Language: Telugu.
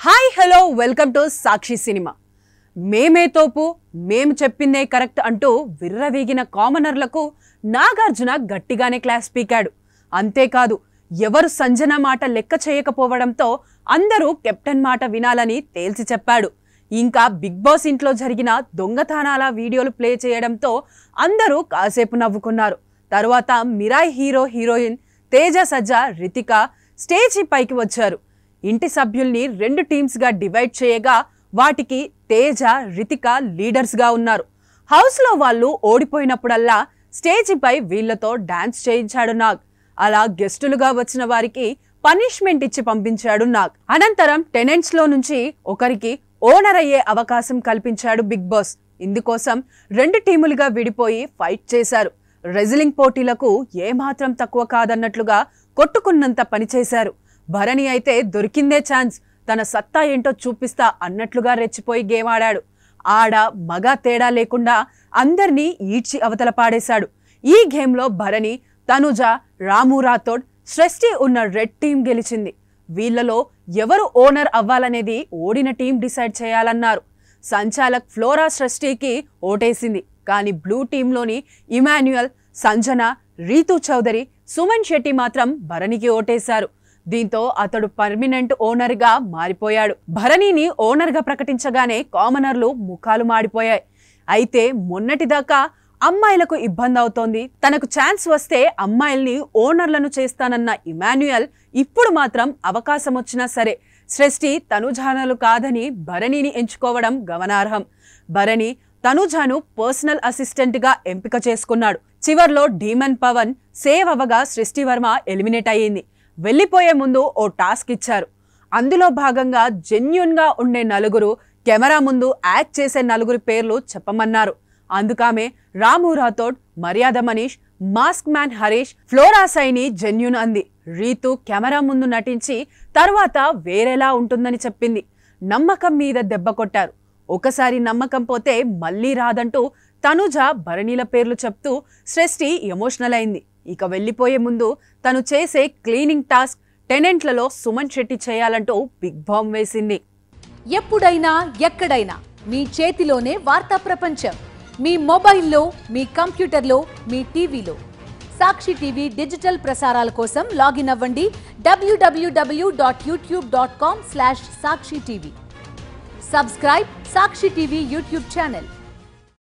Hi hello welcome to Sakshi cinema. మేమే తోపు మేము చెప్పిందే కరెక్ట్ అంటూ విర్రవీగిన కామనర్లకు నాగార్జున గట్టిగానే క్లాస్ పీకాడు. అంతేకాదు ఎవరు సంజన మాట లెక్క చేయకపోవడంతో అందరూ కెప్టెన్ మాట వినాలని తేల్చి చెప్పాడు. ఇంకా బిగ్ బాస్ ఇంట్లో జరిగిన దొంగతనాల వీడియోలు ప్లే చేయడంతో అందరూ కాసేపు నవ్వుకున్నారు. తరువాత మిరాయ్ హీరో హీరోయిన్ తేజ సజ్జా రితిక స్టేజీ పైకి వచ్చారు. ఇంటి సభ్యుల్ని 2 టీమ్స్గా డివైడ్ చేయగా వాటికి తేజ రితిక లీడర్స్గా ఉన్నారు. హౌస్లో వాళ్ళు ఓడిపోయినప్పుడల్లా స్టేజీపై వీళ్లతో డాన్స్ చేయించాడు నాగ్. అలా గెస్టులుగా వచ్చిన వారికి పనిష్మెంట్ ఇచ్చి పంపించాడు నాగ్. అనంతరం టెనెంట్స్లో నుంచి ఒకరికి ఓనర్ అయ్యే అవకాశం కల్పించాడు బిగ్ బాస్. ఇందుకోసం 2 టీములుగా విడిపోయి ఫైట్ చేశారు. రెజ్లింగ్ పోటీలకు ఏమాత్రం తక్కువ కాదన్నట్లుగా కొట్టుకున్నంత పనిచేశారు. భరణి అయితే దొరికిందే ఛాన్స్, తన సత్తా ఏంటో చూపిస్తా అన్నట్లుగా రెచ్చిపోయి గేమ్ ఆడాడు. ఆడ మగ తేడా లేకుండా అందర్నీ ఈడ్చి అవతల పాడేశాడు. ఈ గేమ్లో భరణి, తనుజ, రాము రాథోడ్, సృష్టి ఉన్న రెడ్ టీం గెలిచింది. వీళ్లలో ఎవరు ఓనర్ అవ్వాలనేది ఓడిన టీం డిసైడ్ చేయాలన్నారు. సంచాలక్ ఫ్లోరా సృష్టికి ఓటేసింది. కానీ బ్లూ టీంలోని ఇమాన్యుయల్, సంజన, రీతు చౌదరి, సుమన్ శెట్టి మాత్రం భరణికి ఓటేశారు. దీంతో అతడు పర్మనెంట్ ఓనర్గా మారిపోయాడు. భరణిని ఓనర్గా ప్రకటించగానే కామనర్లు ముఖాలు మాడిపోయాయి. అయితే మొన్నటిదాకా అమ్మాయిలకు ఇబ్బంది అవుతోంది, తనకు ఛాన్స్ వస్తే అమ్మాయిల్ని ఓనర్లను చేస్తానన్న ఇమాన్యుయల్ ఇప్పుడు మాత్రం అవకాశం వచ్చినా సరే సృష్టి తనుజానలు కాదని భరణిని ఎంచుకోవడం గమనార్హం. భరణి తనుజాను పర్సనల్ అసిస్టెంట్గా ఎంపిక చేసుకున్నాడు. చివర్లో డీమన్ పవన్ సేవ్ అవ్వగా సృష్టి వర్మ ఎలిమినేట్ అయ్యింది. వెళ్లిపోయే ముందు ఓ టాస్క్ ఇచ్చారు. అందులో భాగంగా జెన్యూన్గా ఉండే 4, కెమెరా ముందు యాక్ట్ చేసే 4 పేర్లు చెప్పమన్నారు. అందుకామె రాము రాథోడ్, మర్యాద Manish, mask man Harish, flora Saini genuine అంది. రీతు కెమెరా ముందు నటించి తర్వాత వేరేలా ఉంటుందని చెప్పింది. నమ్మకం మీద దెబ్బ కొట్టారు. ఒకసారి నమ్మకం పోతే మళ్లీ రాదంటూ తనుజ, భరణిల పేర్లు చెప్తూ సృష్టి ఎమోషనల్ అయింది. ఇక వెళ్లిపోయే ముందు తను చేసే క్లీనింగ్ టాస్క్ టెనెంట్లలో సుమన్ శెట్టి చేయాలంటూ బిగ్ బాంబ్ వేసింది. ఎప్పుడైనా ఎక్కడైనా మీ చేతిలోనే వార్తా ప్రపంచం. మీ మొబైల్లో, మీ కంప్యూటర్లో, మీ టీవీలో. సాక్షి టీవీ డిజిటల్ ప్రసారాల కోసం లాగిన్ అవ్వండి www.youtube.com/సాక్షి టీవీ. సబ్స్క్రైబ్ సాక్షి టీవీ యూట్యూబ్ ఛానల్.